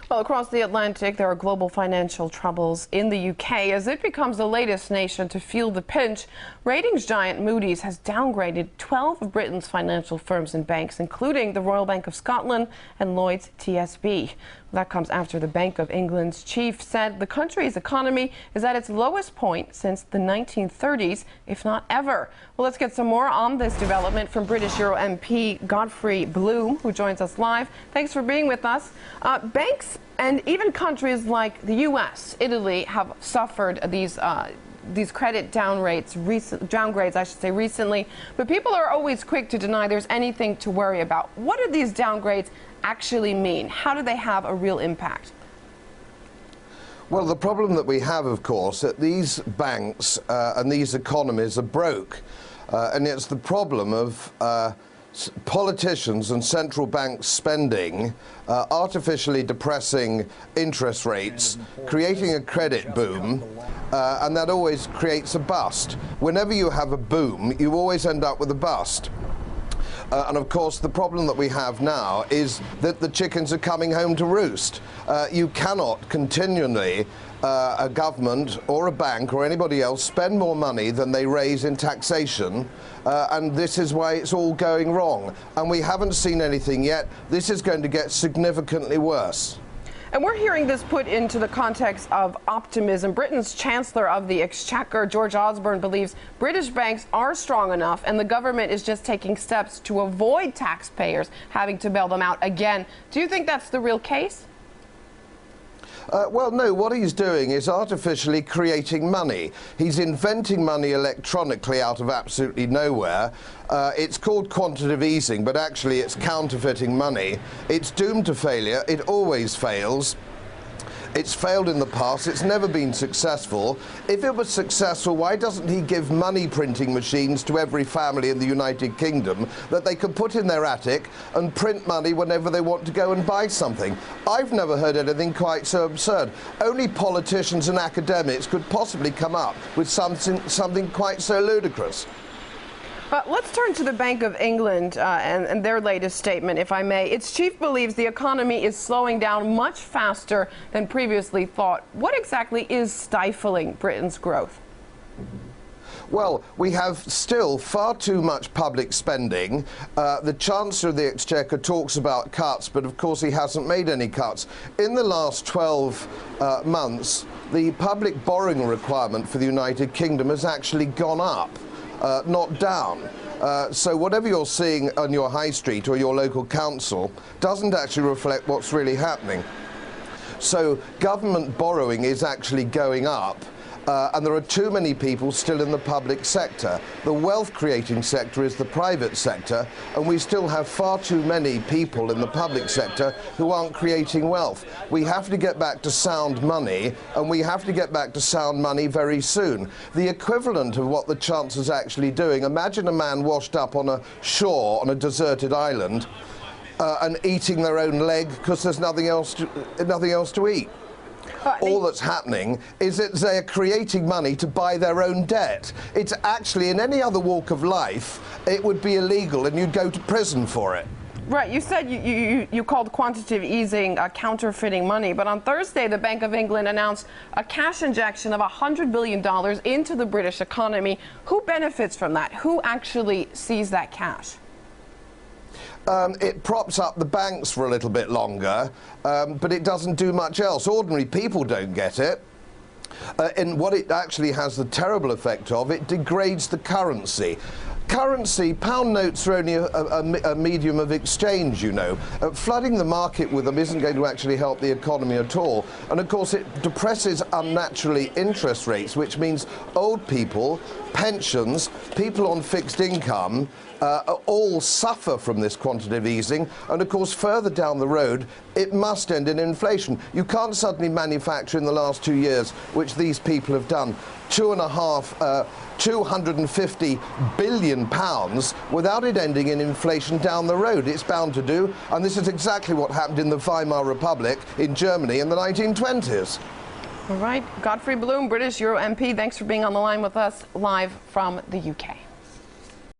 Well, across the Atlantic, there are global financial troubles in the UK as it becomes the latest nation to feel the pinch. Ratings giant Moody's has downgraded 12 of Britain's financial firms and banks, including the Royal Bank of Scotland and Lloyd's TSB. That comes after the Bank of England's chief said the country's economy is at its lowest point since the 1930s, if not ever. Well, let's get some more on this development from British Euro MP Godfrey Bloom, who joins us live. Thanks for being with us. Banks and even countries like the U.S., Italy, have suffered these credit downgrades, I should say, recently. But people are always quick to deny there's anything to worry about. What do these downgrades actually mean? How do they have a real impact? Well, the problem that we have, of course, that these banks and these economies are broke. And it's the problem of politicians and central banks spending, artificially depressing interest rates, creating a credit boom, and that always creates a bust. Whenever you have a boom, you always end up with a bust. And of course, the problem that we have now is that the chickens are coming home to roost. You cannot continually, a government or a bank or anybody else, spend more money than they raise in taxation. And this is why it's all going wrong. And we haven't seen anything yet. This is going to get significantly worse. And we're hearing this put into the context of optimism. Britain's Chancellor of the Exchequer, George Osborne, believes British banks are strong enough and the government is just taking steps to avoid taxpayers having to bail them out again. Do you think that's the real case? Well, no, what he's doing is artificially creating money. He's inventing money electronically out of absolutely nowhere. It's called quantitative easing, but actually it's counterfeiting money. It's doomed to failure. It always fails. It's failed in the past. It's never been successful. If it was successful, why doesn't he give money printing machines to every family in the United Kingdom that they can put in their attic and print money whenever they want to go and buy something? I've never heard anything quite so absurd. Only politicians and academics could possibly come up with something quite so ludicrous. Let's turn to the Bank of England and their latest statement, if I may. Its chief believes the economy is slowing down much faster than previously thought. What exactly is stifling Britain's growth? Well, we have still far too much public spending. The Chancellor of the Exchequer talks about cuts, but of course he hasn't made any cuts. In the last 12 months, the public borrowing requirement for the United Kingdom has actually gone up. Not down. So whatever you're seeing on your high street or your local council doesn't actually reflect what's really happening. So government borrowing is actually going up. And there are too many people still in the public sector. The wealth-creating sector is the private sector, and we still have far too many people in the public sector who aren't creating wealth. We have to get back to sound money, and we have to get back to sound money very soon. The equivalent of what the Chancellor's actually doing, imagine a man washed up on a shore on a deserted island and eating their own leg because there's nothing else to eat. All that's happening is that they're creating money to buy their own debt. It's actually, in any other walk of life, it would be illegal and you'd go to prison for it. Right. You said you called quantitative easing counterfeiting money, but on Thursday, the Bank of England announced a cash injection of $100 billion into the British economy. Who benefits from that? Who actually sees that cash? It props up the banks for a little bit longer, but it doesn't do much else. Ordinary people don't get it. And what it actually has the terrible effect of, it degrades the currency. Currency, pound notes are only a medium of exchange, you know. Flooding the market with them isn't going to actually help the economy at all. And of course it depresses unnaturally interest rates, which means old people, pensions, people on fixed income all suffer from this quantitative easing. And of course further down the road it must end in inflation. You can't suddenly manufacture in the last 2 years, which these people have done, 250 billion pounds without it ending in inflation down the road. It's bound to do, and this is exactly what happened in the Weimar Republic in Germany in the 1920s. All right, Godfrey Bloom, British Euro MP, thanks for being on the line with us live from the UK.